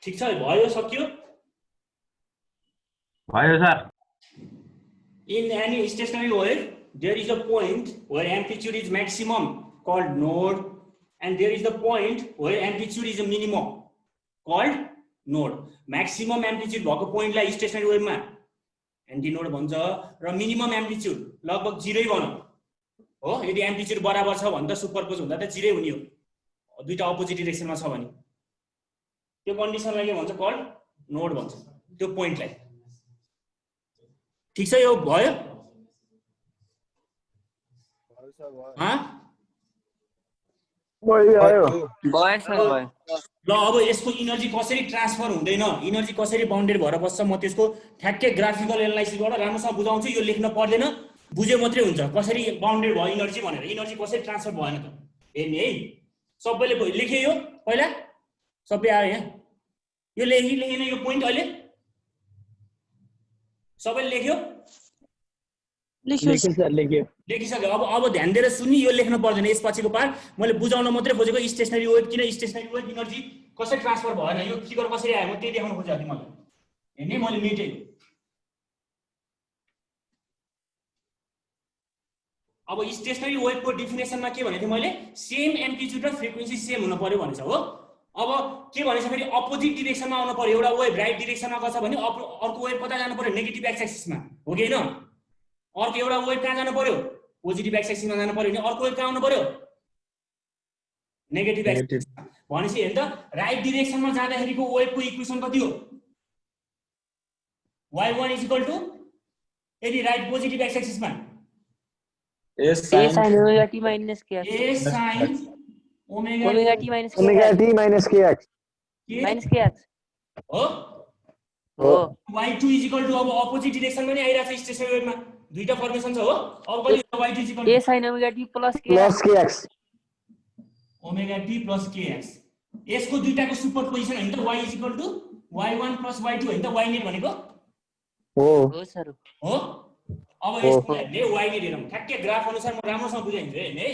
ठीक छ भयो सक्यो भयो sir in any stationary wave there is a point where amplitude is maximum called node and there is the point where amplitude is a minimum called node maximum amplitude भएको पोइन्टलाई stationery वेभमा एन्टिनोड भन्छ र minimum amplitude लगभग 0 भनौं हो यदि amplitude बराबर छ भने त सुपरपोज हुँदा त 0 हुने हो दुईटा अपोजिट डाइरेक्सनमा छ भने त्यो कन्डिसनलाई के भन्छ कल्ड नोड भन्छ त्यो पोइन्टलाई ठीक छ यो भयो ल अब यसको इनर्जी कसरी ट्रान्सफर हुँदैन इनर्जी कसरी बाउन्डेड भएर बस्छ म त्यसको ठ्याक्कै ग्राफिकल एनालाइसिसबाट राम्रोसँग बुझाउँछु यो लेख्न पर्दैन बुझे मात्रै हुन्छ कसरी बाउन्डेड भयो इनर्जी भनेर इनर्जी कसरी ट्रान्सफर भएन त हेर्ने है सबैले लेखे यो पहिला सबै आयो यहाँ यो लेखेन यो पोइन्ट अहिले सबैले लेख्यो लेखिसक्यो अब ध्यान दिएर सुन्नी यो लेख्न पर्दैन यसपछिको पार्ट मैले बुझाउन मात्रै खोजेको स्टेशनरी वेभ किन स्टेशनरी वेभ इनर्जी कसरी ट्रान्सफर भएन यो फिगर कसरी आयो म त्यही देखाउन खोजेको थिएँ मलाई हेर्ने मैले मेटेँ अब स्टेशनरी वेभको डेफिनेसनमा के भनेको थिएँ मैले सेम एम्प्लिट्युड र फ्रिक्वेन्सी सेम हुन पर्यो भनेछ हो अब के भनेछ फेरि अपोजिट डाइरेक्सनमा आउन पर्यो एउटा वेभ राइट डाइरेक्सनमा गछ भने अर्को वेभ कता जानु पर्यो नेगेटिभ एक्स एक्सिसमा हो कि हैन अर्को एउटा वेभ कहाँ जानु पर्यो पोजिटिभ एक्स एक्सिसमा जानु पर्यो भने अर्को वेभ कहाँ आउनु पर्यो नेगेटिभ एक्स भनेपछि हेर्नु त राइट डाइरेक्सनमा जाँदाखेरिको वेभको इक्वेसन कति हो y1 = यदि राइट पोजिटिभ एक्स एक्सिसमा a sin omega t minus kx a sin omega t minus kx minus kx हो हो y2 = अब अपोजिट डाइरेक्सनमा नि आइराछ स्टेशनरी वेभमा दुईटा फर्मेसन छ हो अब कति हो y2 = a sin omega t plus kx omega t plus kx यसको दुईटाको सुपरपोजिसन हैन त y = y1 plus y2 हैन त y net भनेको हो सर हो अब यसको ले y net हेरौं ठ्याक्कै ग्राफ अनुसार म राम्रोसँग बुझाइदिन्छु है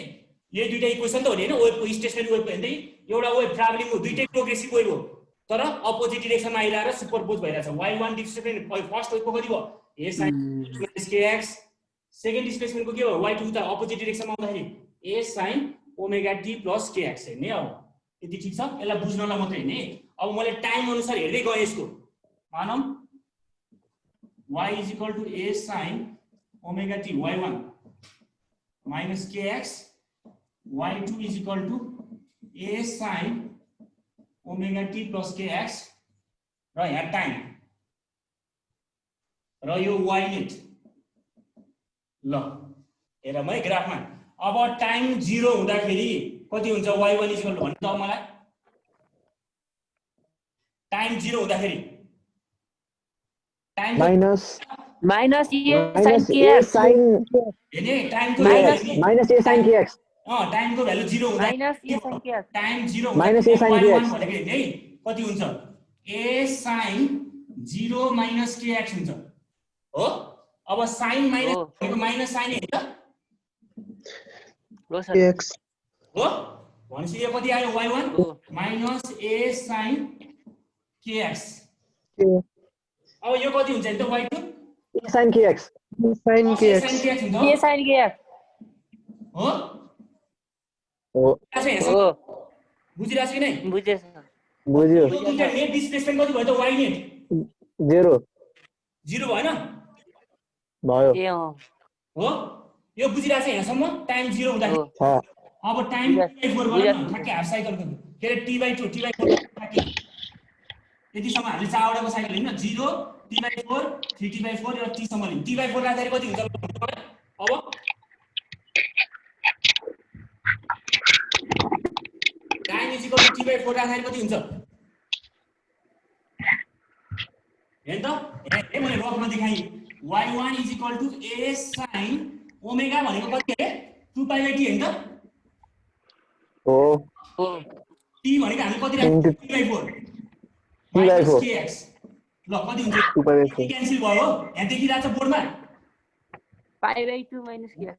यही दुईटा इक्वेसन त हो नि हैन वेभको स्टेशनरी वेभको हेर्दै एउटा वेभ ट्राभलिङ हो दुईटै प्रोग्रेसिभ वेभ हो तर अपोजिट डाइरेक्सनमा आइराएर सुपरपोज भइराछ y1 डिस्प्लेसमेन्ट फर्स्ट वेभको कति भयो a sin kx सेकेन्ड डिस्प्लेसमेन्टको के हो y2 त अपोजिट डाइरेक्सनमा आउँदाखेरि a sin omega t plus kx हेर्ने अब यति ठीक छ यसलाई बुझ्नलाई मात्रै हैन अब मैले टाइम अनुसार हेर्दै गए यसको मानौं y = a sin omega t y1 minus kx y2 = a sin omega t plus kx र यहाँ टाइम र यो y net ल हेरौँ है ग्राफमा अब टाइम 0 हुँदाखेरि कति हुन्छ y1 = भन्नु त मलाई टाइम 0 हुँदाखेरि time minus a sin kx हेर्ने टाइमको minus a sin kx टाइमको भ्यालु 0 हुँदा minus a sin kx time 0 minus a sin kx भनेको हेर्ने कति हुन्छ a sin 0 minus kx हुन्छ हो अब sin माइनस भनेको माइनस sin हैन त हो सर x हो भनेपछि यो कति आयो y1 minus a sin kx अब यो कति हुन्छ नि त y2 a sin kx sin kx हुन्छ a sin kx हो हो हो बुझिराछ कि नै बुझे बुझ्यो यो दुईटा नेट डिस्प्लेसमेन्ट कति भयो त y net 0 भएन भयो ए हो यो बुझिराछ यहाँसम्म टाइम 0 हुँदाखेरि अब टाइम t/4 गरौँ ठ्याक्कै हाफ साइकलको के रे t/2 t/4 यतिसम्म हामीले चारवटाको साइकल लियौँ न 0 t/4 3t/4 र t सम्म लियौँ t/4 राख्दाखेरि कति हुन्छ अब टाइम t/4 राख्दाखेरि कति हुन्छ हेर्नु त हे मैले रफमा देखाएँ y1 = a sin ओमेगा भनेको कति हे 2π/t हैन त हो t भनेको हामी कति राख्छौं t/4 minus kx ल कति हुन्छ 2π/4 क्यान्सल भयो यहाँ देखिरा छ बोर्डमा π/2 minus kx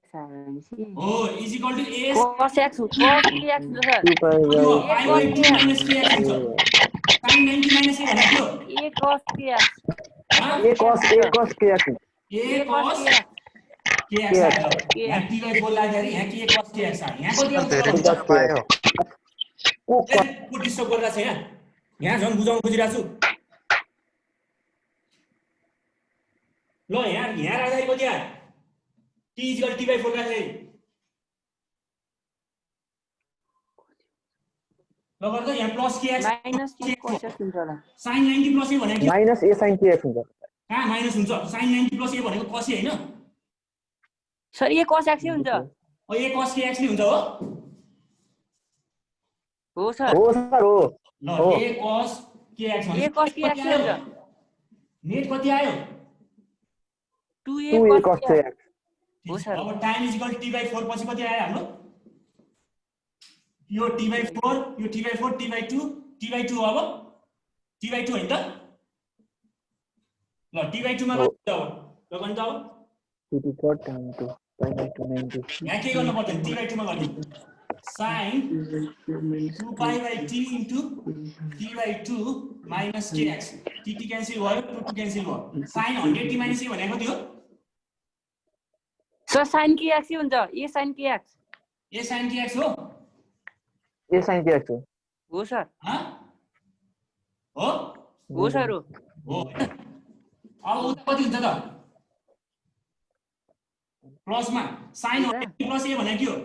हो = a cos x cos kx हुन्छ सर 2π/2 π/2 minus kx हुन्छ sin 90 minus a भनेको A cos kx A cos kx a cos kx आयो यहाँ t/4 लाग्यो अरे यहाँ के cos kx आयो यहाँ कति आउँछ धेरै त पायो को डिस्टर्ब गरिरहेको छ यहाँ झन् बुझाउन खोजिरहेको छु ल यहाँ राख्दाखेरि कति आयो t = t/4 राख्दाखेरि ल गर्दा यहाँ plus kx minus A cos x हुन्छ होला sin 90 प्लस a भनेको के माइनस A sin kx हुन्छ कहाँ माइनस हुन्छ sin 90 प्लस a भनेको cos a हैन सर A cos x हुन्छ a cos kx नि हुन्छ हो हो सर हो सर हो ल a cos kx A cos kx हुन्छ नेट कति आयो 2A 2A cos cos kx kx हो सर अब टाइम = t/4 पछि कति आयो हाम्रो यो t/4 यो t/4 t/2 t/2 अब t/2 हैन त ल t/2 मा कति हो ल गन त अब t/4 down to pi by 290 यहाँ के गर्नु पर्छ t/2 मा गर्ने sin 2 pi by t into t/2 minus kx t cancel भयो 2 क्यान्सल भयो sin 100t minus a भनेको कति हो सर sin kx हुन्छ A sin kx a sin kx हो A sin kx हो सर हो हो सर हो हो अब उता कति हुन्छ त प्लसमा sin 100t plus a भनेको के हो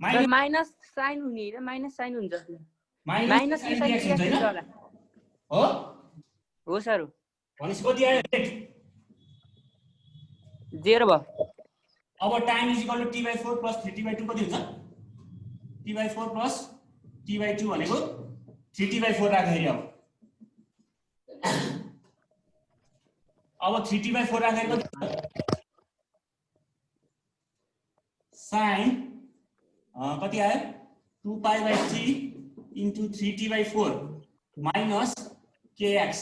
सर माइनस साइन हुने र माइनस साइन हुन्छ minus sin sine kx kx हुन्छ हुन्छ हैन होला हो हो सर हो भनेपछि कति आयो रेट 0 भयो अब टाइम = t/4 plus 3t/2 कति हुन्छ t/4 plus t/2 भनेको 3t/4 राख्दाखेरि अब 3t/4 राख्दाखेरि कति sin कति आयो 2 pi by 3 into 3t/4 minus kx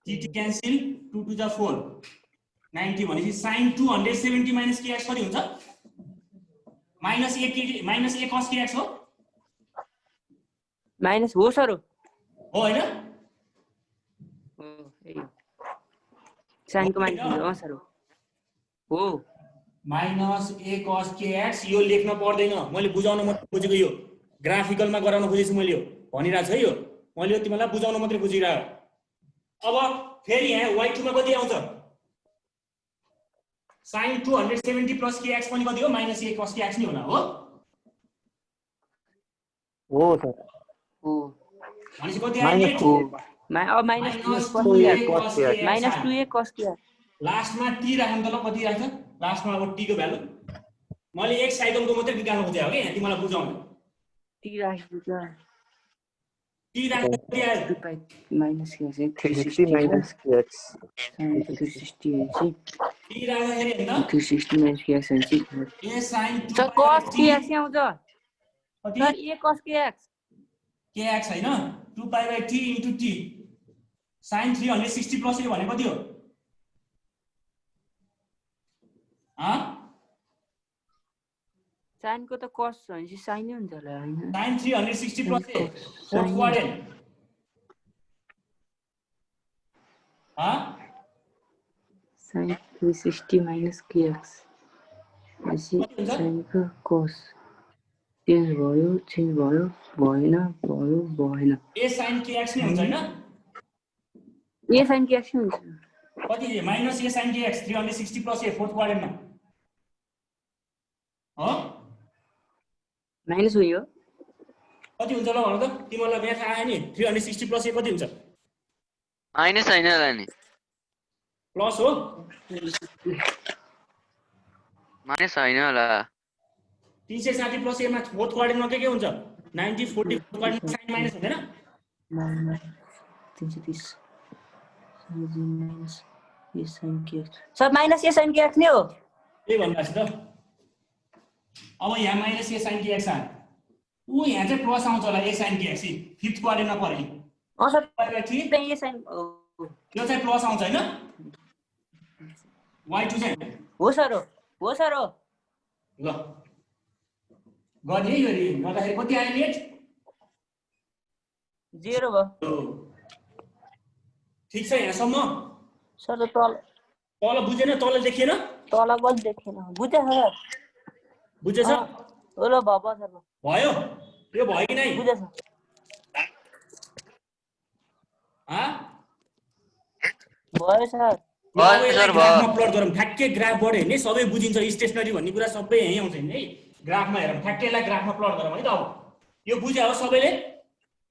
t cancel 2 to the 4 90 भनेपछि sin 270 minus kx कति हुन्छ minus a cos kx हो माइनस हो सर हो हैन साइनको माइनस हुन्छ सर हो minus a cos kx यो लेख्न पर्दैन मैले बुझाउन मात्र खोजेको यो ग्राफिकलमा गराउन खोजेछु मैले यो भनिरा छु है यो मैले तिमीलाई बुझाउन मात्र खोजिरा अब फेरि यहाँ y2 मा कति आउँछ sin 270 plus kx पनि कति हो minus a cos kx नि होला हो हो सर हो भनेपछि कति आयो माइनस नेट हो अब माइनस 2A cos kx लास्टमा t राख्नु त ल कति राख्छ लास्टमा अब t को भ्यालु मैले एक साइकलको मात्रै निकाल्न खोजेको हो के यहाँ तिमीलाई बुझाउन t राखेको छ t राख्नु कति आयो माइनस kx 360 minus kx 360 हुन्छ t राख्दाखेरि हैन 360 minus kx हुन्छ a sin 2 sir cos kx आउँछ कति sir A cos kx kx हैन 2 pi by t into t sin 360 plus a भने कति हो sin को त cos भनेपछि sin नै हुन्छ होला हैन sin 360 plus a fourth quadrant sin 360 minus kx भनेपछि sin को cos चेन्ज भयो भएन a sin kx नै हुन्छ हैन A sin kx नै हुन्छ कति minus a sin kx 360 plus a fourth quadrant मा हो माइनस हुयो कति हुन्छ ल भन त तिमीलाई म्याथ आयो नि 360 plus a कति हुन्छ माइनस हैन होला नि प्लस हो माइनस हैन होला 360 plus a मा फोर्थ क्वाड्रेन्ट मा के हुन्छ 90 40 फोर्थ क्वाड्रेन्ट साइन माइनस हुँदैन 330 minus A sin kx sir minus A sin kx नै हो त्यही भन्दैछु त अब यहाँ माइनस a sin kx आयो उ यहाँ चाहिँ प्लस आउँछ होला a sin kx फिफ्थ क्वाड्रेन्टमा पर्यो सर ठीक त्यही A sin यो चाहिँ प्लस आउँछ हैन y2 चाहिँ हो सर हो ल गर्ने यो गर्दाखेरि कति आयो नेट 0 भयो ठीक छ यहाँसम्म सर तल तल बुझेन तल देखिएन तल पनि देखेन बुझ्छ सर बुझेछ हो ल भयो सर भयो यो भयो कि नै बुझ्छ सर हा भयो सर भयो सर भयो ग्राफमा प्लट गरौँ ठ्याक्कै ग्राफबाट हेर्ने सबै बुझिन्छ स्टेसनरी भन्ने कुरा सबै यहीँ आउँछ नि है ग्राफमा हेरौँ ठ्याक्कैलाई ग्राफमा प्लट गरौँ है त अब यो बुझ्यो हो सबैले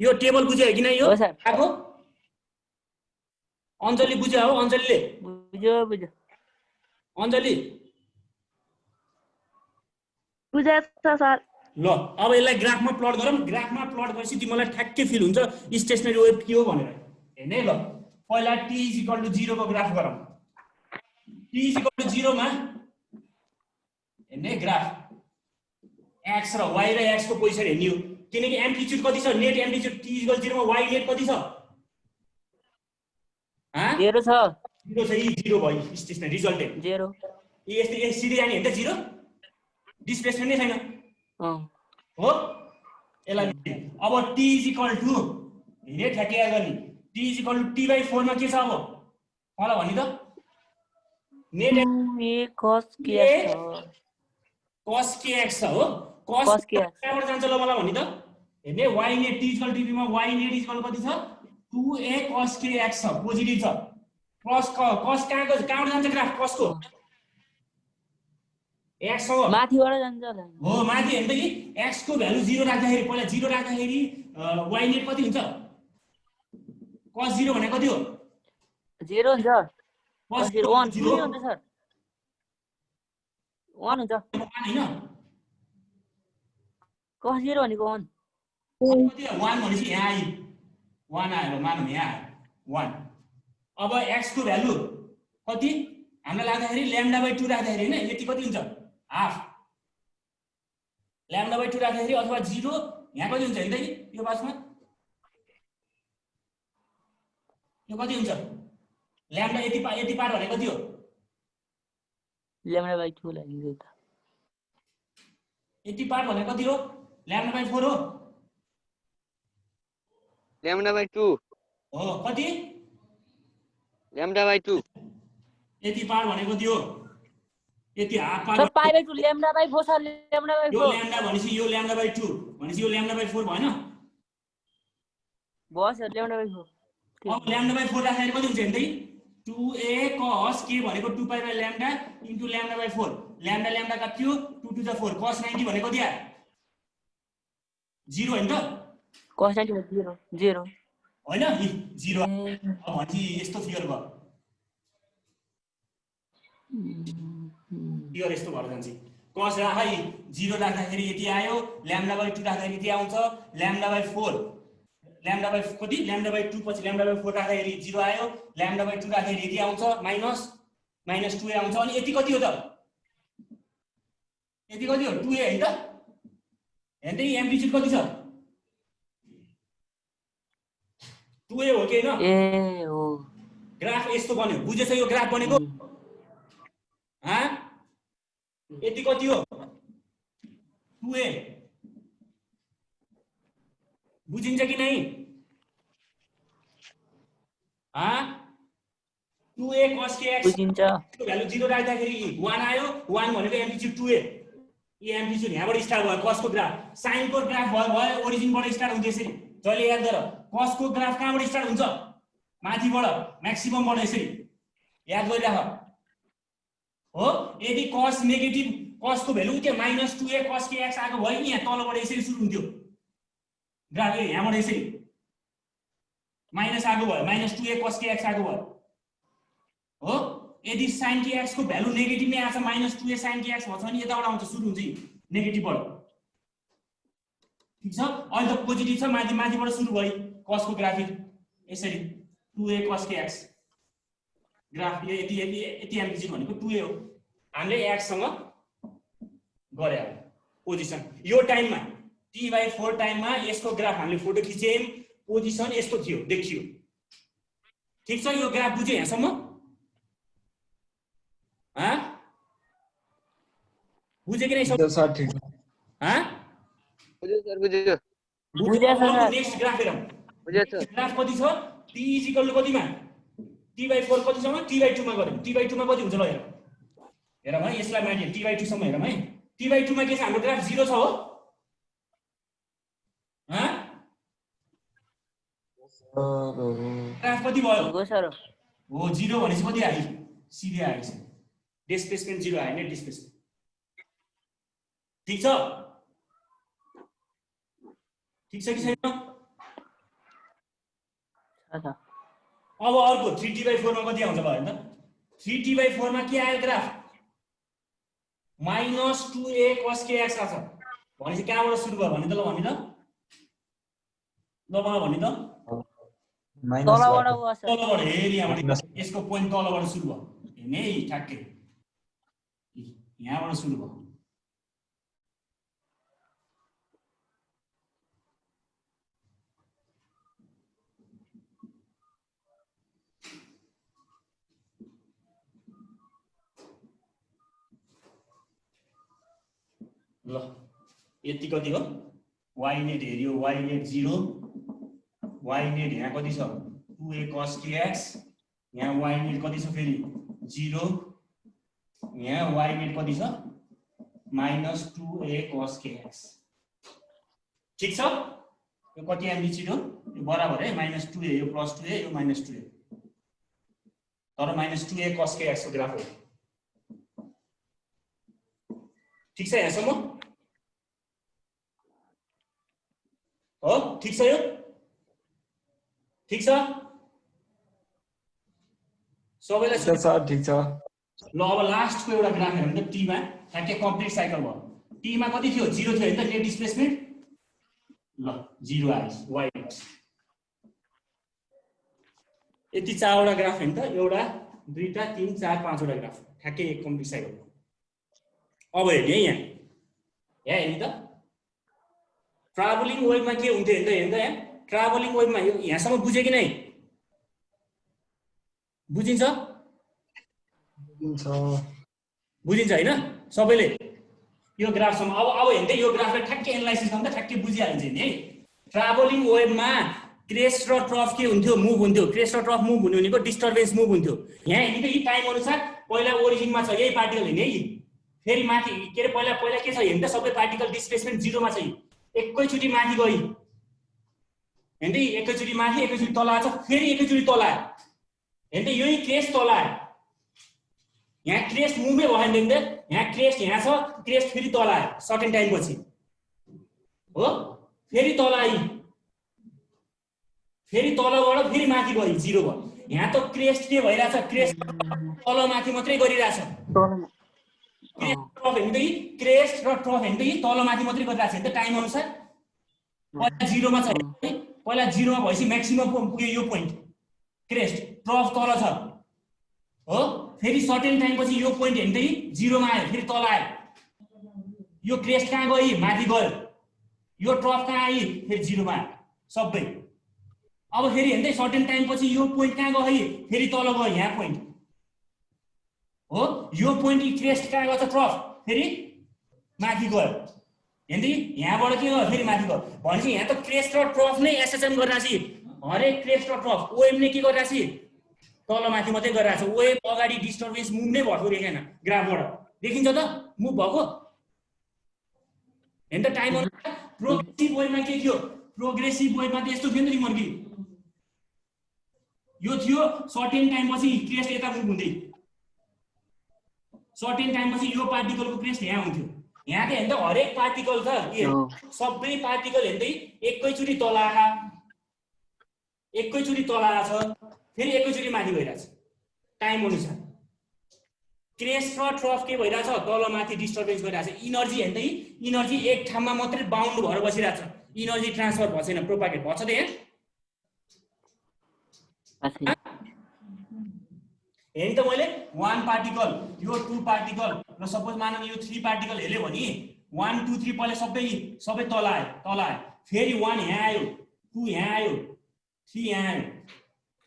यो टेबल बुझ्यो कि नै यो हो सर आको अञ्जली बुझ्यो हो अञ्जलीले बुझ्यो अञ्जली बुझेछ सर ल अब यसलाई ग्राफमा प्लट गरौँ ग्राफमा प्लट गरेपछि तिमीलाई ठ्याक्कै फिल हुन्छ स्टेसनरी वेभ के हो भनेर हेर्ने ल पहिला t = 0 को ग्राफ गरौँ t = 0 मा हेर्ने ग्राफ x र y र x को पोजिसन हेर्ने हो किनकि एम्प्लिट्युड कति छ नेट एम्प्लिट्युड t = 0 मा y नेट कति छ हा 0 छ 0 छ यी 0 भयो स्टेसनरी रिजल्टेड 0 यस्तै सिधै जाने हो नि त 0 डिस्प्लेसमेन्ट नै छैन हो यसलाई अब t = हेरे ठ्याक्कै याद गर्ने t = t/4 मा के छ अब मलाई भनि त नेट cos kx छ हो cos kx कहाँबाट जान्छ ल मलाई भनि त हेर्ने y नेट t = t मा y नेट = कति छ 2a cos kx छ पोजिटिभ छ cos कहाँबाट जान्छ ग्राफ cos को x हो माथिबाट जान्छ होला हो माथि हेर्नु त कि x को भ्यालु 0 राख्दाखेरि पहिला 0 राख्दाखेरि y नेट कति हुन्छ cos 0 भनेको कति हो 0 हुन्छ cos 1 हुन्छ सर 1 हुन्छ हैन cos 0 भनेको 1 कति हो 1 भनेपछि यहाँ आइ 1 आयो मानौँ यहाँ 1 अब x को भ्यालु कति हामीलाई लाग्दाखेरि λ/2 राख्दाखेरि हैन यति कति हुन्छ हाफ λ/2 राख्दाखेरि अथवा 0 यहाँ कति हुन्छ हेर्दै यो बासमा यो कति हुन्छ ल्याम्डा यति पार भने कति हो λ/2 लाग्यो त यति पार भने कति हो λ/4 हो λ/2 हो कति λ/2 यति पार भने कति हो यति हाफ पार सर π/2 λ/4 सर λ/4 यो ल्याम्डा भनेपछि यो λ/2 भनेपछि यो λ/4 भएन भयो सर λ/4 अब λ/4 राख्दाखेरि कति हुन्छ हेर्दै 2a cos k भनेको 2π/λ इन्टु λ/4 λ कति थियो 2 to the 4 cos 90 भनेको कति आयो 0 हैन त cos 90 0 हैन 0 अब भन्छ यस्तो फिगर भयो फिगर यस्तो भएर जान्छ cos राखै 0 राख्दाखेरि यति आयो λ/2 राख्दाखेरि यति आउँछ λ/4 कति λ/2 पछि λ/4 राख्दाखेरि 0 आयो λ/2 राख्दाखेरि यति आउँछ माइनस 2a आउँछ अनि यति कति हो त यति कति हो 2a हैन त हेर्दै एम्प्लिट्युड कति छ 2a हो कि हैन ए हो ग्राफ यस्तो बन्यो बुझेछ यो ग्राफ बनेको हा यति कति हो 2a बुझिन्छ कि नै हा 2a cos kx बुझिन्छ को भ्यालु 0 राख्दाखेरि 1 आयो 1 भनेको एम्प्लिट्युड 2a यो एम्प्लिट्युड यहाँबाट स्टार्ट भयो cos को ग्राफ sin को ग्राफ भयो ओरिजिनबाट स्टार्ट हुन्छ यसरी जहिले याद गर cos को ग्राफ कहाँबाट स्टार्ट हुन्छ माथिबाट म्याक्सिममबाट यसरी याद गरिराख हो यदि cos नेगेटिभ cos को भ्यालु के -2a cos kx आएको भयो नि यहाँ तलबाट यसरी सुरु हुन्थ्यो ग्राफ यहाँबाट यसरी माइनस आएको भयो -2a cos kx आएको भयो हो यदि sin kx को भ्यालु नेगेटिभ नै आछ -2a sin kx भन्छ भने यताबाट आउँछ सुरु हुन्छ नेगेटिभबाट ठीक छ अहिले त पोजिटिभ छ माथिबाट सुरु भयो cos को ग्राफिक यसरी 2a cos kx ग्राफ यति एम्प्लिट्युड भनेको 2a हो हामीले x सँग गरे पोजिसन यो टाइममा t/4 टाइममा यसको ग्राफ हामीले फोटो खिच्यौं पोजिसन यस्तो थियो देखियो ठीक छ यो ग्राफ बुझ्यो यहाँसम्म हा बुझ्यो कि नै सर ठीक हा बुझ्यो सर बुझ्यो बुझ्यो सर नेक्स्ट ग्राफ हेरौँ बुझ्यो सर ग्राफ कति छ t = कतिमा t/4 कतिसम्म t/2 मा गर्यौं t/2 मा कति हुन्छ ल हेरौँ है यसलाई माथि t/2 सम्म हेरौँ है t/2 मा के छ हाम्रो ग्राफ 0 छ हो ह ग्राफ कति भयो हो सर हो 0 भनेपछि कति आयो सिधै आएछ डिस्प्लेसमेन्ट 0 आयो नि डिस्प्लेसमेन्ट ठीक छ कि छैन अब अर्को 3t/4 मा कति आउँछ भयो नि त 3t/4 मा के आयो ग्राफ -2a cos kx आछ भनेपछि कहाँबाट सुरु भयो भन्ने त ल भन्नु त ल मलाई भन्नु त तलबाट हो सर तलबाट हेरि यहाँबाट यसको पोइन्ट तलबाट सुरु भयो हेर्ने है ठ्याक्कै यहाँबाट सुरु भयो ल यति कति हो y नेट हेरियो y नेट 0 y नेट यहाँ कति छ 2a cos kx यहाँ y नेट कति छ फेरि 0 यहाँ y नेट कति छ -2a cos kx ठीक छ यो कति एमबी छिटो यो बराबर है -2a यो +2a यो -2a तर -2a cos kx को ग्राफ हो ठीक छ यहाँसम्म हो ठीक छ यो ठीक छ सबैलाई सर ठीक छ ल अब लास्टको एउटा ग्राफ हेरौँ त टी मा ठ्याक्कै कम्प्लिट साइकल भयो टी मा कति थियो 0 थियो हैन त नेट डिस्प्लेसमेन्ट ल 0 आयो y यति चारवटा ग्राफ हैन त एउटा दुईटा तीन चार पाँचवटा ग्राफ ठ्याक्कै एक कम्प्लिट साइकल अब हेर्ने यहाँ हेर्ने त ट्राभलिङ वेभमा के हुन्थ्यो हेर्नु त यहाँ ट्राभलिङ वेभमा यहाँसम्म बुझ्यो कि नै बुझिन्छ बुझिन्छ हैन सबैले यो ग्राफसम्म अब हेर्दै यो ग्राफलाई ठ्याक्कै एनालाइसिस गर्दा ठ्याक्कै बुझिहाल्छ नि है ट्राभलिङ वेभमा क्रेस्ट र ट्रफ के हुन्थ्यो मुभ हुन्थ्यो क्रेस्ट र ट्रफ मुभ हुने भनेको डिस्टर्बेन्स मुभ हुन्थ्यो यहाँ हेर्नु त यी टाइम अनुसार पहिला ओरिजिनमा छ यही पार्टिकल हैन है फेरि माथि के रे पहिला के छ हेर्नु त सबै पार्टिकल डिस्प्लेसमेन्ट 0 मा छ एकैचोटी माथि गई हेर्दै एकैचोटी माथि एकैचोटी तल आछ फेरि एकैचोटी तल आयो हेर्दै यही क्रेस्ट तल आयो यहाँ क्रेस्ट मुभै भएन देख्दै यहाँ क्रेस्ट यहाँ छ क्रेस्ट फेरि तल आयो सर्टेन टाइम पछि हो फेरि तल आइ फेरि तलबाट फेरि माथि गई 0 भयो यहाँ त क्रेस्ट के भइराछ क्रेस्ट तल माथि मात्रै गरिराछ क्रेस्ट र ट्रफ हेर्दै तल माथि मात्रै गरिराछ नि त टाइम अनुसार पहिला 0 मा छ पहिला 0 मा भएपछि म्याक्सिमम पुग्यो यो पोइन्ट क्रेस्ट ट्रफ तल छ हो फेरि सर्टेन टाइम पछि यो पोइन्ट हेर्दै 0 मा आयो फेरि तल आयो यो क्रेस्ट कहाँ गई माथि गयो यो ट्रफ कहाँ आयो फेरि 0 मा आयो सबै अब फेरि हेर्दै सर्टेन टाइम पछि यो पोइन्ट कहाँ गयो फेरि तल गयो यहाँ पोइन्ट हो यो पोइन्ट क्रेस्ट कहाँ गयो ट्रफ फेरि माथि गयो हेर्दै यहाँबाट के गयो फेरि माथि गयो भनेपछि यहाँ त क्रेस्ट र ट्रफ नै एसएसएम गरिराछि हरेक क्रेस्ट र ट्रफ वेभ नै के गरिराछि तल माथि मात्रै गरिराछ वेभ अगाडि डिस्टर्बेन्स मुभ नै भएको देखेन ग्राफबाट देखिन्छ त मुभ भएको हेर्नु त टाइम अनुसार प्रोग्रेसिभ वेभमा के थियो प्रोग्रेसिभ वेभमा त यस्तो थियो नि त मर्की यो थियो सर्टेन टाइम पछि क्रेस्ट यता मुभ हुँदै सर्टेन टाइम पछि यो पार्टिकलको क्रेस्ट यहाँ हुन्थ्यो यहाँ त हेर्दा हरेक पार्टिकल छ सबै पार्टिकल हेर्दै एकैचोटी तल आएछ फेरि एकैचोटी माथि गइरहेछ टाइम अनुसार क्रेस्ट र ट्रफ के भइरहेछ तल माथि डिस्टर्बेन्स गरिरहेछ इनर्जी हेर्दै इनर्जी एक ठाउँमा मात्रै बाउन्ड भएर बसिरहेछ इनर्जी ट्रान्सफर भएको छैन प्रोपागेट भएको छ त यहाँ हेर्नु त मैले 1 पार्टिकल यो 2 पार्टिकल र सपोज मानौँ यो 3 पार्टिकल हेल्यो भने 1 2 3 पहिला सबै तल आयो फेरि 1 यहाँ आयो 2 यहाँ आयो 3 यहाँ आयो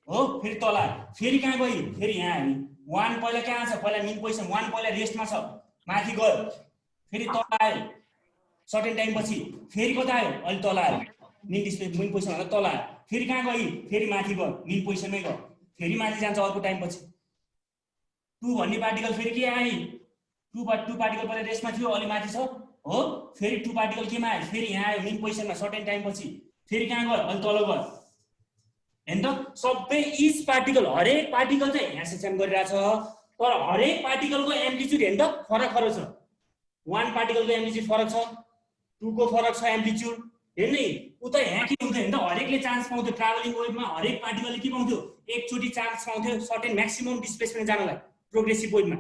हो फेरि तल आयो फेरि कहाँ गयो फेरि यहाँ आयो 1 पहिला कहाँ छ पहिला मिन पोजिसन 1 पहिला रेस्टमा छ माथि गयो फेरि तल आयो सर्टेन टाइम पछि फेरि कता आयो अलि तल आयो मेन पोजिसन भन्दा तल आयो फेरि कहाँ गयो फेरि माथि गयो मेन पोजिसनमै गयो फेरि माथि जान्छ अर्को टाइम पछि 2 भन्ने पार्टिकल फेरि के आयो 2 पार्टिकल पहिला रेस्टमा थियो अलि माथि छ हो फेरि 2 पार्टिकल केमा आयो फेरि यहाँ आयो मेन पोजिसनमा सर्टेन टाइम पछि फेरि कहाँ गयो अलि तल गयो हैन त सबै इच पार्टिकल हरेक पार्टिकल चाहिँ यहाँ सेक्सन गरिरहेछ तर हरेक पार्टिकलको एम्प्लिट्युड हैन त फरक छ 1 पार्टिकलको एम्प्लिट्युड फरक छ 2 को फरक छ एम्प्लिट्युड हैन नि उता यहाँ के हुँदैन त हरेकले चान्स पाउँथ्यो ट्राभलिङ वेभमा हरेक पार्टिकलले के पाउँथ्यो एकचोटी चान्स पाउँथ्यो सर्टेन म्याक्सिमम डिस्प्लेसमेन्ट जानलाई प्रोग्रेसिभ वेभमा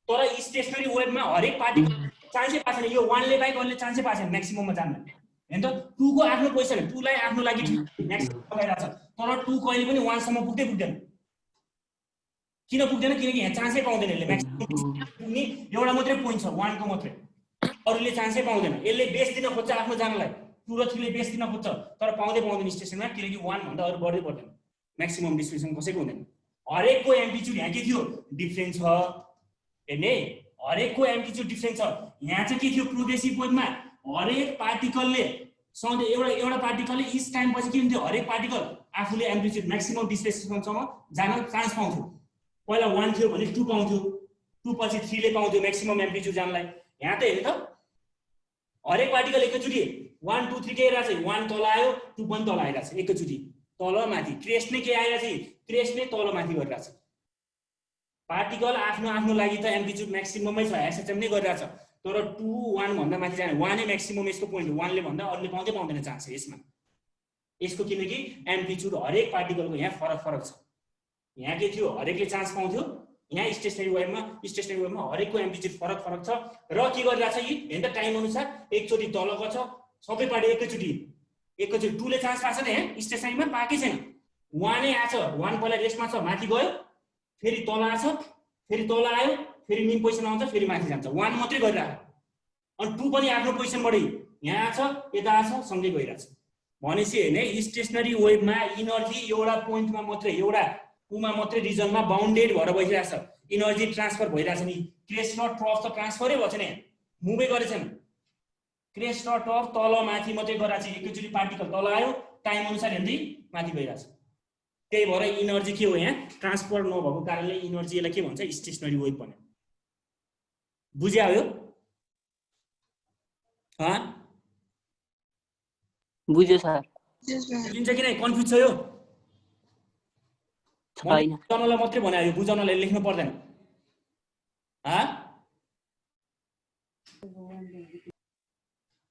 तर स्टेशनरी वेभमा हरेक पार्टिकल चान्सै पाएको छैन यो 1 ले बाइक अरूले चान्सै पाएको छैन म्याक्सिमममा जान हैन त 2 को आफ्नो पोजिसन 2 लाई आफ्नो लागि म्याक्सिमम लगाइरहेछ तर 2 कहिले पनि 1 सम्म पुग्दैन किन पुग्दैन किनकि यहाँ चान्सै पाउँदैन यसले म्याक्सिमम पुग्ने एउटा मात्रै पोइन्ट छ 1 को मात्रै अरूले चान्सै पाउँदैन यसले बेस दिन खोज्छ आफ्नो जानलाई 2 र 3 ले बेस दिन खोज्छ तर पाउँदैन स्टेसनमा किनकि 1 भन्दा अरु बढ्दै पर्दैन म्याक्सिमम डिस्ट्रिब्युसन कसैको हुँदैन हरेकको एम्प्लिट्युड यहाँ के थियो डिफरेन्ट छ हैन हरेकको एम्प्लिट्युड डिफरेन्ट छ यहाँ चाहिँ के थियो प्रोग्रेसिभ वेभमा हरेक पार्टिकलले सधैँ एउटा पार्टिकलले इच टाइम पछि के हुन्थ्यो हरेक पार्टिकल आफूले एम्प्लिट्युड म्याक्सिमम डिस्प्लेसमेन्टसम्म जान चान्स पाउँथ्यो पहिला 1 थियो भने 2 पाउँथ्यो 2 पछि 3 ले पाउँथ्यो म्याक्सिमम एम्प्लिट्युड जानलाई यहाँ त हेर्नु त हरेक पार्टिकल एकैचोटी 1 2 3 के आइरहेछ 1 तल आयो 2 पनि तल आइरहेछ एकैचोटी तल माथि क्रेस्ट नै के आइरहेछ क्रेस्ट नै तल माथि गरिरहेछ पार्टिकल आफ्नो लागि त एम्प्लिट्युड म्याक्सिममै छ एसएचएम नै गरिरहेछ तर 2 1 भन्दा माथि जाने 1 नै म्याक्सिमम यसको पोइन्ट 1 ले भन्दा अरूले पाउँदैन चान्स यसमा यसको किनकि एम्प्लिट्युड हरेक पार्टिकलको यहाँ फरक छ यहाँ के थियो हरेकले चान्स पाउँथ्यो यहाँ स्टेशनरी वेभमा हरेकको एम्प्लिट्युड फरक छ र के गरिरहेछ यी हैन त टाइम अनुसार एकचोटी तल गछ सबै पार्टी एकैचोटी 2 ले चान्स पाछ नि यहाँ स्टेशनरीमा पाकै छैन 1 नै आछ 1 पहिला रेस्टमा छ माथि गयो फेरि तल आछ फेरि तल आयो फेरि मेन पोजिसन आउँछ फेरि माथि जान्छ 1 मात्रै गरिरहेको अनि 2 पनि आफ्नो पोजिसनबाट यहाँ आछ यता आछ सँगै गइरहेछ भनेपछि हैन स्टेशनरी वेभमा इनर्जी एउटा पोइन्टमा मात्रै एउटा कुमा मात्रै रिजनमा बाउन्डेड भएर बसिरहेछ इनर्जी ट्रान्सफर भइरहेछ नि क्रेस्ट र ट्रफ त ट्रान्सफरै भएको छैन मुभै गरेछन् क्रेस्ट र ट्रफ तल माथि मात्रै गरिरहेछ एकैचोटी पार्टिकल तल आयो टाइम अनुसार हेर्दै माथि गइरहेछ त्यही भएर इनर्जी के हो यहाँ ट्रान्सफर नभएको कारणले इनर्जी यसलाई के भन्छ स्टेशनरी वेभ भन्ने बुझ्या हो बुझ्यो सर बुझिन्छ कि नै कन्फ्युज छ यो छैन बुझ्नलाई मात्रै भने यो बुझ्नलाई लेख्नु पर्दैन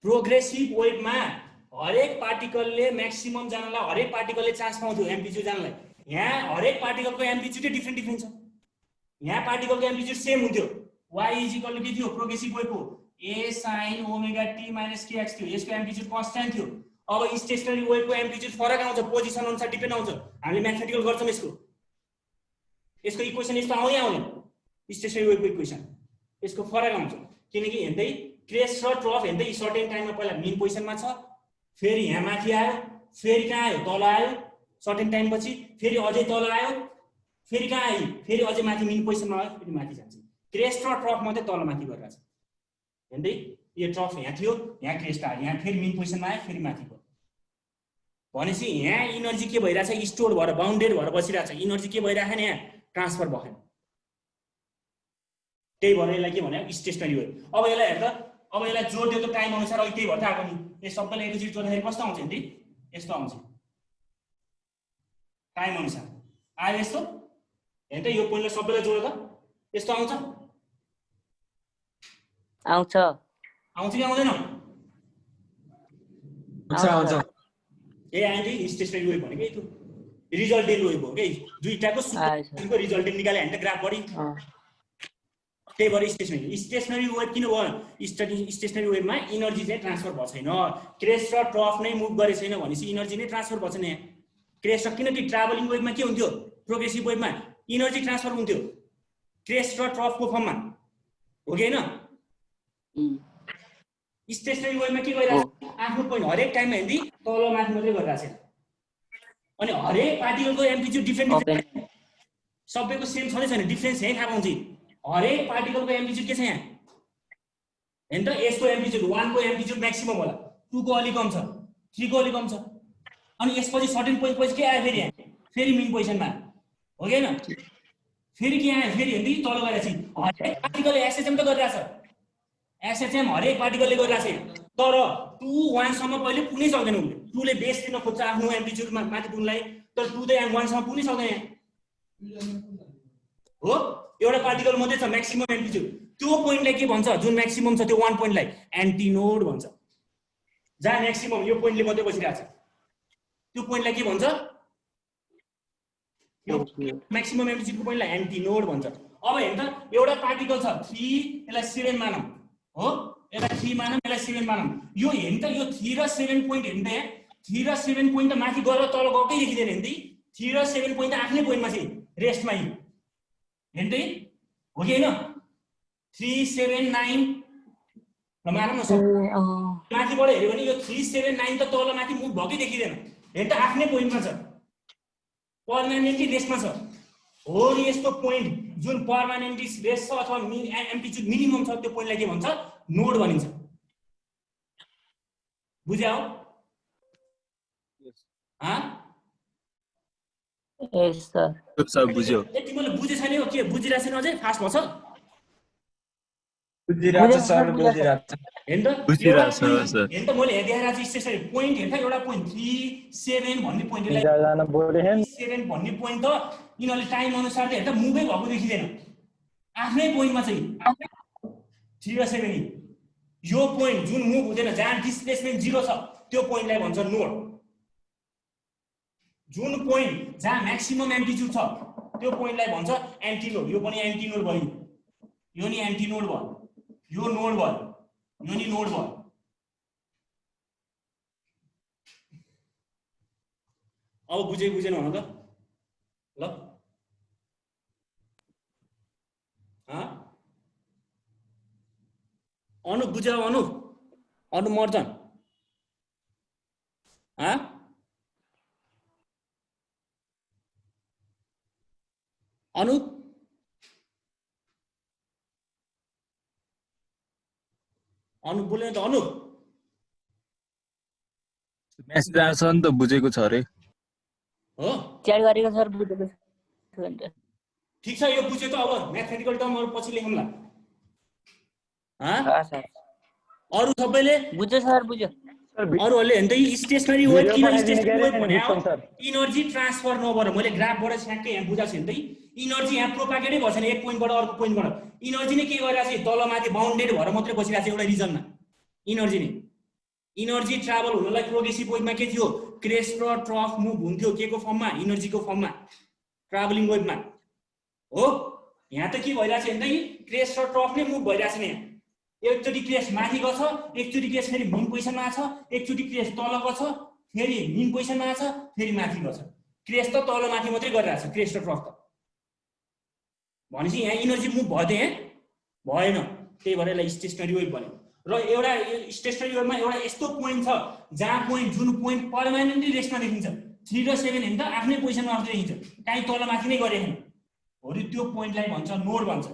प्रोग्रेसिभ वेभमा हरेक पार्टिकलले म्याक्सिमम जानलाई हरेक पार्टिकलले चान्स पाउँथ्यो एम्प्लिट्युड जानलाई यहाँ हरेक पार्टिकलको एम्प्लिट्युडै डिफरेन्ट छ यहाँ पार्टिकलको एम्प्लिट्युड सेम हुन्थ्यो y इक्वल के थियो प्रोग्रेसिभ वेभको a sin omega t minus kx थियो यसको एम्प्लिट्युड कन्स्ट्यान्ट थियो अब स्टेशनरी वेभको एम्प्लिट्युड फरक आउँछ पोजिसन अनुसार डिपेन्ड आउँछ हामीले म्याथमेटिकल गर्छौं यसको इक्वेसन यस्तो आउँदैन स्टेशनरी वेभको इक्वेसन यसको फरक आउँछ किनकि हेर्दै क्रेस्ट र ट्रफ हेर्दै सर्टेन टाइममा पहिला मेन पोजिसनमा छ फेरि यहाँ माथि आयो फेरि कहाँ आयो तल आयो सर्टेन टाइम पछि फेरि अझै तल आयो फेरि कहाँ आयो फेरि अझै माथि मेन पोजिसनमा आयो फेरि माथि जान्छ क्रेस्ट र ट्रफ मात्रै तल माथि गरिरहेछ हेर्दै यो ट्रफ यहाँ थियो यहाँ क्रेस्ट आयो यहाँ फेरि मेन पोजिसनमा आयो फेरि माथि गयो भनेपछि यहाँ इनर्जी के भइरहेछ स्टोर भएर बाउन्डेड भएर बसिरहेछ इनर्जी के भइरहेछ यहाँ ट्रान्सफर भएन त्यही भएर यसलाई के भने स्टेशनरी वेभ अब यसलाई हेर्दा अब यसलाई जोड्दिएको टाइम अनुसार अहिले त्यही भएर आएको नि यो सबैलाई एकैचोटि जोड्दाखेरि कस्तो आउँछ नि यस्तो आउँछ टाइम अनुसार आयो यस्तो हेर्दै यो पोइन्टलाई सबैलाई जोड्दा यस्तो आउँछ आउँछ कि आउँदैन आउँछ ए आइन्डी स्टेशनरी वेभ भनेको यही थियो रिजल्टेन्ट वेभ हो के दुईटाको सुको रिजल्टेन्ट निकाले हैन त ग्राफ बढी त्यही भएर स्टेशनरी वेभ किन भयो स्टेशनरी वेभमा इनर्जी चाहिँ ट्रान्सफर भएको छैन क्रेस्ट र ट्रफ नै मुभ गरे छैन भनेपछि इनर्जी नै ट्रान्सफर भएको छैन यहाँ क्रेस्ट किनकि ट्राभलिङ वेभमा के हुन्थ्यो प्रोग्रेसिभ वेभमा इनर्जी ट्रान्सफर हुन्थ्यो क्रेस्ट र ट्रफको फर्ममा हो कि हैन स्टेशनरी वेभमा के गरिरहेछ आफ्नो पोइन्ट हरेक टाइममा हेर्दै तल माथि मात्रै गरिरहेछ अनि हरेक पार्टिकलको एम्प्लिट्युड डिफरेन्ट सबैको सेम छँदै छैन डिफरेन्स यही थाहा पाउँछ हरेक पार्टिकलको एम्प्लिट्युड के छ यहाँ हैन त यसको एम्प्लिट्युड 1 को एम्प्लिट्युड म्याक्सिमम होला 2 को अलि कम छ 3 को अलि कम छ अनि यसपछि सर्टेन पोइन्ट पछि के आयो फेरि यहाँ फेरि मिन पोजिसनमा हो कि हैन फेरि के आयो फेरि हेर्दै तल गएपछि हरेक पार्टिकलले एसएचएम त गरिरहेछ एसएचएम हरेक पार्टिकलले गरिरहेछ तर 2 1 सम्म पहिले पुग्नै सक्दैन उसले 2 ले बेस दिन खोज्छ आफ्नो एम्प्लिट्युडमा माथि पुग्नलाई तर 2 त 1 सम्म पुग्नै सक्दैन हो एउटा पार्टिकल मात्रै छ म्याक्सिमम एम्प्लिट्युड त्यो पोइन्टलाई के भन्छ जुन म्याक्सिमम छ त्यो 1 पोइन्टलाई एन्टिनोड भन्छ जहाँ म्याक्सिमम यो पोइन्टले मात्रै बसिरहेछ त्यो पोइन्टलाई के भन्छ यो म्याक्सिमम एम्प्लिट्युडको पोइन्टलाई एन्टिनोड भन्छ अब हेर्नु त एउटा पार्टिकल छ 3 यसलाई 7 मानौं हो यसलाई 3 मानौं यसलाई 7 मानौं यो हेर्नु त यो 3 र 7 पोइन्ट हेर्नु त 3 र 7 पोइन्ट त माथि गएर तल गएकै देखिदैन हेर्नु त 3 र 7 पोइन्ट त आफ्नै पोइन्टमा छ रेस्टमा हेर्नु त हो कि हैन 3 7 9 र मानौं न सब माथिबाट हेर्यो भने यो 3 7 9 त तल माथि मुभ भकै देखिदैन हेर्नु त आफ्नै पोइन्टमा छ पर्मानेन्टली रेस्टमा छ हो यस्तो पोइन्ट जुन पर्मानेन्टली रेस्ट छ अथवा एम्प्लिट्युड मिनिमम छ त्यो पोइन्टलाई के भन्छ नोड भनिन्छ बुझ्यौ यस सर बुझ्यो यति मैले बुझे छैन हो के बुझिरा छैन अझै फास्ट भछ बुझिराछ सर बुझिराछ हेर्नु त बुझिराछ सर हेर्नु त मैले देखाइराछु स्टेसनरी पोइन्ट हेर्नु त एउटा पोइन्ट 3 7 भन्ने पोइन्टलाई 7 भन्ने पोइन्ट त यिनीहरुले टाइम अनुसार त हेर्नु त मुभै भएको देखिदैन आफ्नै पोइन्टमा चाहिँ 3 र 7 यो पोइन्ट जुन मुभ हुँदैन जहाँ डिस्प्लेसमेन्ट 0 छ त्यो पोइन्टलाई भन्छ नोड जुन पोइन्ट जहाँ म्याक्सिमम एम्प्लिट्युड छ त्यो पोइन्टलाई भन्छ एन्टिनोड यो पनि एन्टिनोड भयो यो नि एन्टिनोड भयो यो नोड भयो यो नि नोड भयो अब बुझेन भन त ल अनु बुझ्यौ अनु मर्जन अनु बोल्ने त अनु मेसेज आछ नि त बुझेको छ रे हो च्याट गरेको सर बुझेको छ ठीक छ यो बुझ्यो त अब म्याथमेटिकल टर्महरु पछि लेखौँला सर अरु सबैले बुझ्यो सर बुझ्यो अरुहरुले हेर्नु त स्टेशनरी वेभ किन स्टेशनरी वेभ भन्या इनर्जी ट्रान्सफर नभएर मैले ग्राफबाट छ्याक्कै यहाँ बुझाएको छु नि त इनर्जी यहाँ प्रोपागेटै भएछ नि एक पोइन्टबाट अर्को पोइन्टबाट इनर्जी नै के गरिरहेछ तल माथि बाउन्डेड भएर मात्रै बसिरहेछ एउटा रिजनमा इनर्जी नै इनर्जी ट्राभल हुनलाई प्रोग्रेसिभ वेभमा के थियो क्रेस्ट र ट्रफ मुभ हुन्थ्यो के को फर्ममा इनर्जीको फर्ममा ट्राभलिङ वेभमा हो यहाँ त के भइरहेछ हेर्दै क्रेस्ट र ट्रफ नै मुभ भइरहेछ नि एकचोटी क्रेस्ट माथि गछ एकचोटी क्रेस्ट फेरि मिन पोजिसनमा छ एकचोटी क्रेस्ट तल गछ फेरि मिन पोजिसनमा छ फेरि माथि गछ क्रेस्ट त तल माथि मात्रै गरिरहेछ क्रेस्ट र ट्रफ त भनेपछि यहाँ इनर्जी मुभ भयो त यहाँ भएन त्यही भएर यसलाई स्टेशनरी वेभ भन्यो र एउटा स्टेशनरी वेभमा एउटा यस्तो पोइन्ट छ जहाँ पोइन्ट जुन पोइन्ट पर्मानेन्टली रेस्टमा देखिन्छ 3 र 7 हेर्नु त आफ्नै पोजिसनमा मात्रै देखिन्छ काहीँ तल माथि नै गरेको छैन हो त्यो पोइन्टलाई भन्छ नोड भन्छ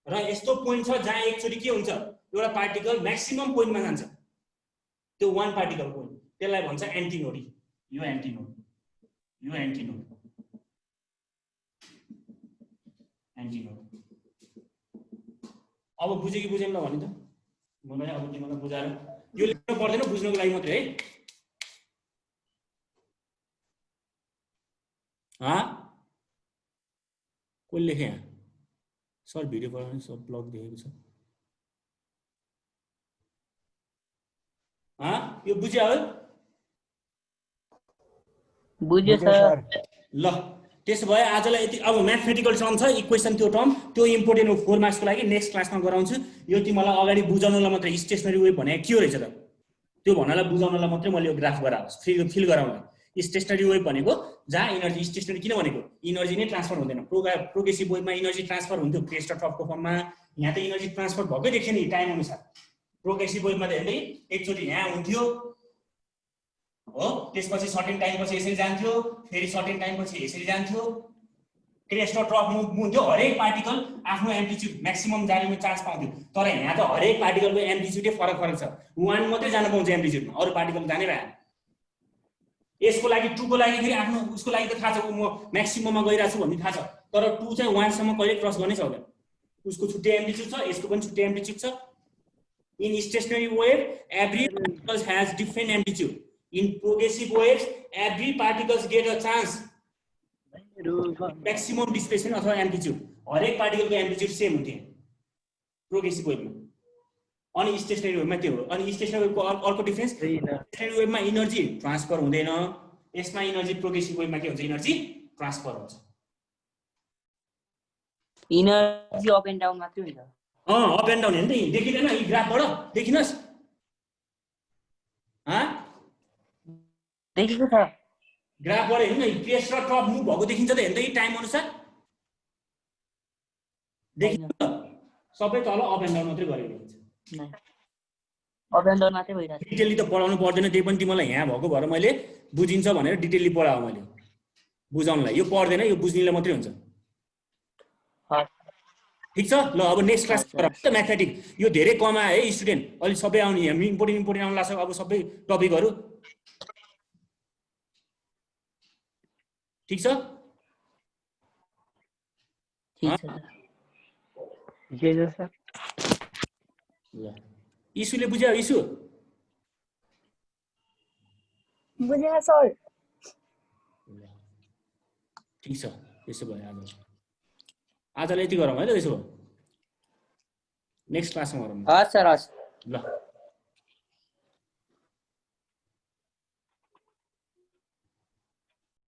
र यस्तो पोइन्ट छ जहाँ एकचोटी के हुन्छ एउटा पार्टिकल म्याक्सिमम पोइन्टमा जान्छ त्यो वान पार्टिकल पोइन्ट त्यसलाई भन्छ एन्टिनोड यो एन्टिनोड अब बुझ्यो कि बुझेन भने त मलाई अब तिमीलाई बुझाएर यो लेख्नु पर्दैन बुझ्नको लागि मात्रै है कोही लेखे यहाँ सर भिडियो बनाउने सब ब्लग देखेको छ यो बुझ्यो हो बुझ्यो सर ल त्यसो भए आजलाई यति अब म्याथमेटिकल टर्म छ इक्वेसन त्यो टर्म त्यो इम्पोर्टेन्ट हो 4 मार्क्सको लागि नेक्स्ट क्लासमा गराउँछु यो तिमीलाई अगाडि बुझाउनलाई मात्रै स्टेशनरी वेभ भने के रहेछ त त्यो भन्नलाई बुझाउनलाई मात्रै मैले यो ग्राफ गराएको फिल गराउन स्टेशनरी वेभ भनेको जहाँ इनर्जी स्टेशनरी किन भनेको इनर्जी नै ट्रान्सफर हुँदैन प्रोग्रेसिभ वेभमा इनर्जी ट्रान्सफर हुन्थ्यो क्रेस्ट र ट्रफको फर्ममा यहाँ त इनर्जी ट्रान्सफर भएकै देख्यो नि टाइम अनुसार प्रोग्रेसिभ वेभमा त हेर्दै एकचोटि यहाँ हुन्थ्यो हो त्यसपछि सर्टेन टाइम पछि यसरी जान्थ्यो फेरि सर्टेन टाइम पछि यसरी जान्थ्यो क्रेस्ट र ट्रफ मुभ हुन्थ्यो हरेक पार्टिकल आफ्नो एम्प्लिट्युड म्याक्सिमम जाने चान्स पाउँथ्यो तर यहाँ त हरेक पार्टिकलको एम्प्लिट्युडै फरक छ वान मात्रै जान पाउँछ एम्प्लिट्युडमा अरू पार्टिकल जानै भएन यसको लागि 2 को लागि फेरि आफ्नो उसको लागि त थाहा छ म म्याक्सिमममा गइरहेको छु भन्ने थाहा छ तर 2 चाहिँ 1 सम्म कहिले क्रस गर्नै सक्दैन उसको छुट्टै एम्प्लिट्युड छ यसको पनि छुट्टै एम्प्लिट्युड छ in stationary wave every particles has different amplitude in progressive waves every particles get a chance maximum displacement अथवा एम्प्लिट्युड हरेक पार्टिकलको एम्प्लिट्युड सेम हुन्थ्यो प्रोग्रेसिभ वेभमा अनि स्टेशनरी वेभमा त्यो हो अनि स्टेशनरी वेभको अर्को डिफरेन्स स्टेशनरी वेभमा एनर्जी ट्रान्सफर हुँदैन यसमा एनर्जी प्रोग्रेसिभ वेभमा के हुन्छ एनर्जी ट्रान्सफर हुन्छ इनर्जी अप एन्ड डाउन मात्रै हुन्छ अप एन्ड डाउन हेर्नु त देखिदैन यी ग्राफबाट देखिनस् देखेको छ ग्राफबाट हेर्नु न प्रेस र टप मुभ भएको देखिन्छ त हेर्नु त यी टाइम अनुसार देखिन्छ सबै तल अप एन्ड डाउन मात्रै गरेको देखिन्छ अप एन्ड डाउन मात्रै भइरहेछ डिटेलली त पढाउनु पर्दैन त्यही पनि तिमीलाई यहाँ भएको भएर मैले बुझिन्छ भनेर डिटेलली पढाऊ मैले बुझाउनलाई यो पढ्दैन यो बुझ्नेलाई मात्रै हुन्छ ठीक छ ल अब नेक्स्ट क्लास त म्याथमेटिक्स यो धेरै कम आयो है स्टुडेन्ट अलि सबै आउने हामी इम्पोर्टेन्ट आउन लाग्छ अब सबै टपिकहरु ठीक छ सर ल इशुले बुझ्यो इशु बुझेन सर ठीक छ त्यसो भए आजलाई यति गरौँ है त त्यसो भए नेक्स्ट क्लासमा गरौँ हस् सर हस् ल